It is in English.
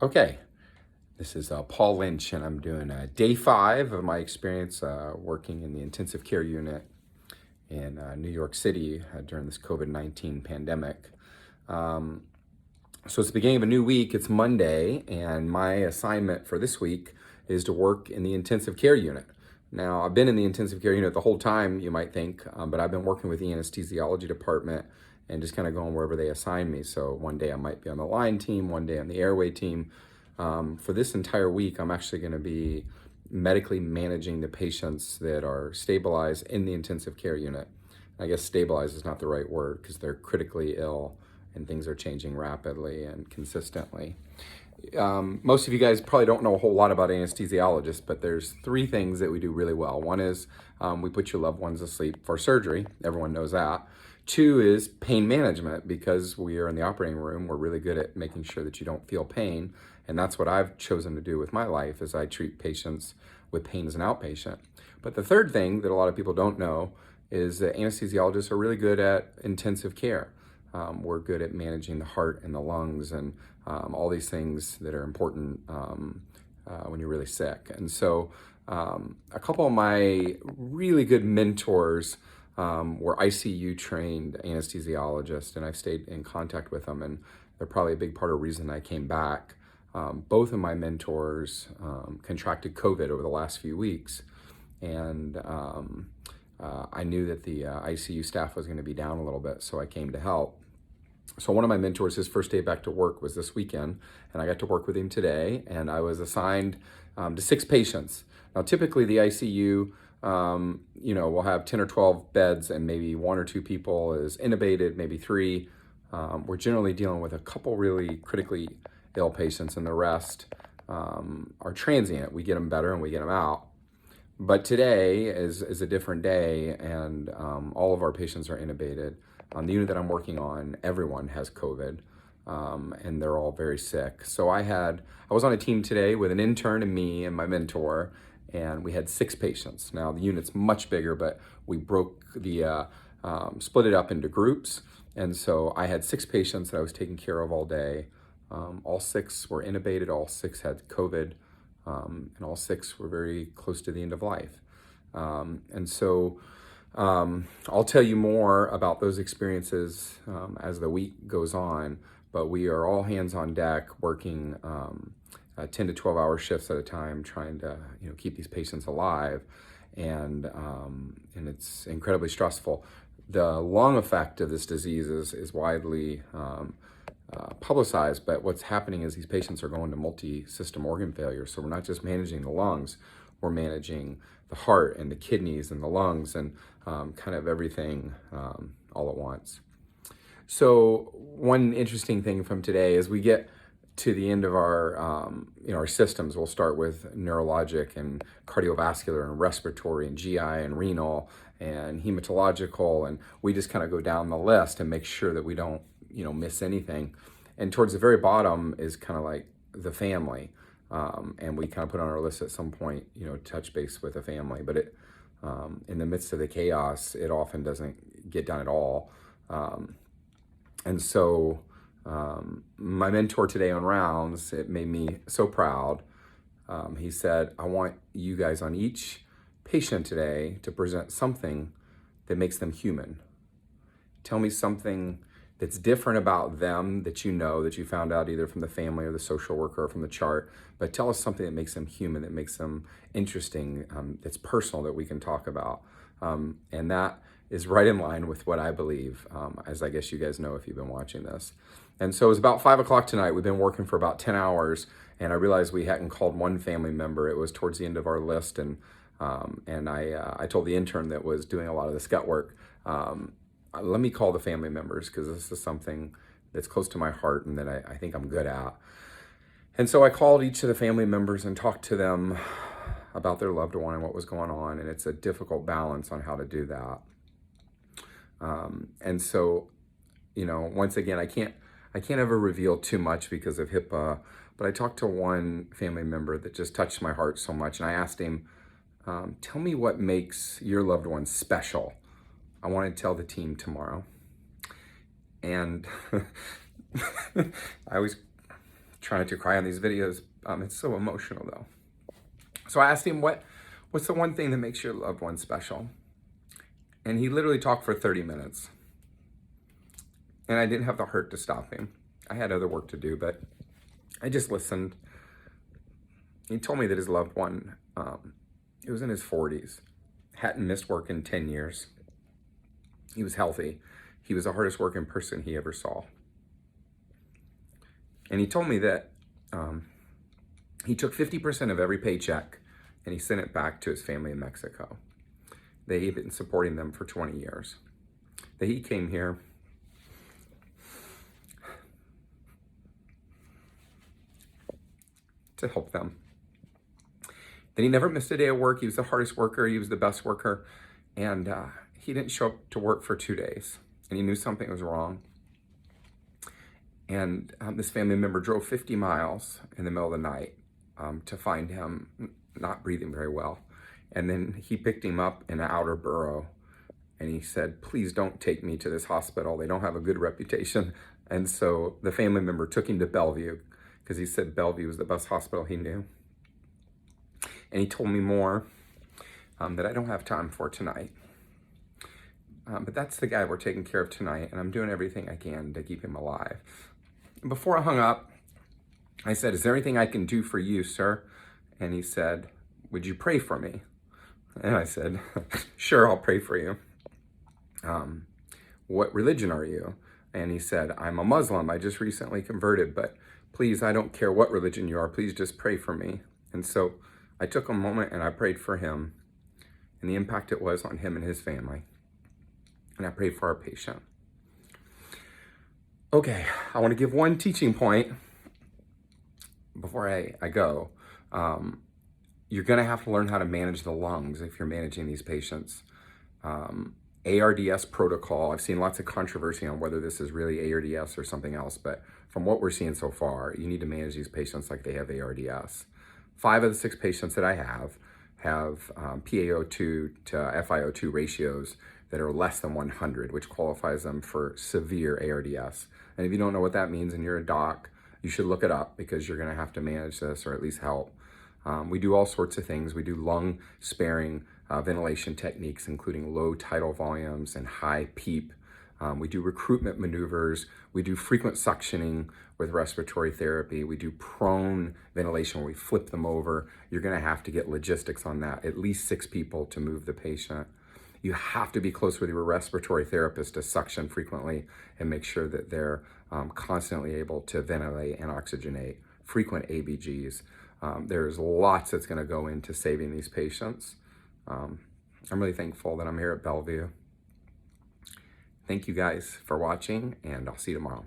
Okay, this is Paul Lynch, and I'm doing day 5 of my experience working in the intensive care unit in New York City during this COVID-19 pandemic. So it's the beginning of a new week. It's Monday, and my assignment for this week is to work in the intensive care unit. Now, I've been in the intensive care unit the whole time, you might think, but I've been working with the anesthesiology department and just kind of going wherever they assign me. So one day I might be on the line team, one day on the airway team. For this entire week, I'm actually going to be medically managing the patients that are stabilized in the intensive care unit. I guess stabilized is not the right word because they're critically ill and things are changing rapidly and consistently. Most of you guys probably don't know a whole lot about anesthesiologists, but there's 3 things that we do really well. One is we put your loved ones to sleep for surgery. Everyone knows that. 2 is pain management. Because we are in the operating room, we're really good at making sure that you don't feel pain. And that's what I've chosen to do with my life, is I treat patients with pain as an outpatient. But the 3rd thing that a lot of people don't know is that anesthesiologists are really good at intensive care. We're good at managing the heart and the lungs and all these things that are important when you're really sick. And so a couple of my really good mentors were ICU trained anesthesiologists, and I've stayed in contact with them, and they're probably a big part of the reason I came back. Both of my mentors contracted COVID over the last few weeks, and I knew that the ICU staff was going to be down a little bit, so I came to help. So one of my mentors, his first day back to work was this weekend, and I got to work with him today, and I was assigned to 6 patients. Now, typically the ICU, we'll have 10 or 12 beds, and maybe 1 or 2 people is intubated, maybe 3. We're generally dealing with a couple really critically ill patients, and the rest are transient. We get them better and we get them out. But today is a different day, and all of our patients are intubated. On the unit that I'm working on, everyone has COVID, and they're all very sick. So I was on a team today with an intern and me and my mentor, and we had 6 patients. Now the unit's much bigger, but we split it up into groups. And so I had 6 patients that I was taking care of all day. All 6 were intubated, all 6 had COVID, and all 6 were very close to the end of life. And so I'll tell you more about those experiences as the week goes on, but we are all hands on deck working 10 to 12 hour shifts at a time, trying to keep these patients alive, and it's incredibly stressful. The lung effect of this disease is widely publicized, but what's happening is these patients are going to multi-system organ failure. So we're not just managing the lungs, we're managing the heart and the kidneys and the lungs and kind of everything all at once. So one interesting thing from today is we get to the end of our systems. We'll start with neurologic and cardiovascular and respiratory and GI and renal and hematological, and we just kind of go down the list and make sure that we don't miss anything. And towards the very bottom is kind of like the family, and we kind of put on our list at some point, touch base with a family. But it in the midst of the chaos, it often doesn't get done at all. And so my mentor today on rounds, it made me so proud. He said, I want you guys on each patient today to present something that makes them human. Tell me something that's different about them that that you found out either from the family or the social worker or from the chart, but tell us something that makes them human, that makes them interesting, that's personal, that we can talk about. And that is right in line with what I believe, as I guess you guys know if you've been watching this. And so it was about 5 o'clock tonight. We've been working for about 10 hours, and I realized we hadn't called one family member. It was towards the end of our list, and I told the intern that was doing a lot of the gut work, let me call the family members, because this is something that's close to my heart and that I think I'm good at. And so I called each of the family members and talked to them about their loved one and what was going on, and it's a difficult balance on how to do that. And so, once again, I can't ever reveal too much because of HIPAA, but I talked to one family member that just touched my heart so much, and I asked him, tell me what makes your loved one special. I want to tell the team tomorrow. And I was Try not to cry on these videos. It's so emotional though. So I asked him, what's the one thing that makes your loved one special? And he literally talked for 30 minutes. And I didn't have the heart to stop him. I had other work to do, but I just listened. He told me that his loved one, he was in his 40s, hadn't missed work in 10 years. He was healthy. He was the hardest working person he ever saw. And he told me that he took 50% of every paycheck and he sent it back to his family in Mexico. That he had been supporting them for 20 years. That he came here to help them. That he never missed a day of work. He was the hardest worker. He was the best worker. And he didn't show up to work for 2 days. And he knew something was wrong. And this family member drove 50 miles in the middle of the night to find him not breathing very well. And then he picked him up in an outer borough. And he said, please don't take me to this hospital. They don't have a good reputation. And so the family member took him to Bellevue because he said Bellevue was the best hospital he knew. And he told me more that I don't have time for tonight. But that's the guy we're taking care of tonight, and I'm doing everything I can to keep him alive. And before I hung up, I said, is there anything I can do for you, sir? And he said, would you pray for me? And I said, sure, I'll pray for you. What religion are you? And he said, I'm a Muslim. I just recently converted, but please, I don't care what religion you are. Please just pray for me. And so I took a moment and I prayed for him and the impact it was on him and his family. And I prayed for our patient. Okay, I want to give one teaching point before I go. You're going to have to learn how to manage the lungs if you're managing these patients. ARDS protocol, I've seen lots of controversy on whether this is really ARDS or something else, but from what we're seeing so far, you need to manage these patients like they have ARDS. 5 of the 6 patients that I have PaO2 to FiO2 ratios that are less than 100, which qualifies them for severe ARDS. And if you don't know what that means and you're a doc, you should look it up because you're gonna have to manage this or at least help. We do all sorts of things. We do lung sparing ventilation techniques, including low tidal volumes and high PEEP. We do recruitment maneuvers. We do frequent suctioning with respiratory therapy. We do prone ventilation where we flip them over. You're gonna have to get logistics on that, at least 6 people to move the patient. You have to be close with your respiratory therapist to suction frequently and make sure that they're constantly able to ventilate and oxygenate. Frequent ABGs. There's lots that's gonna go into saving these patients. I'm really thankful that I'm here at Bellevue. Thank you guys for watching, and I'll see you tomorrow.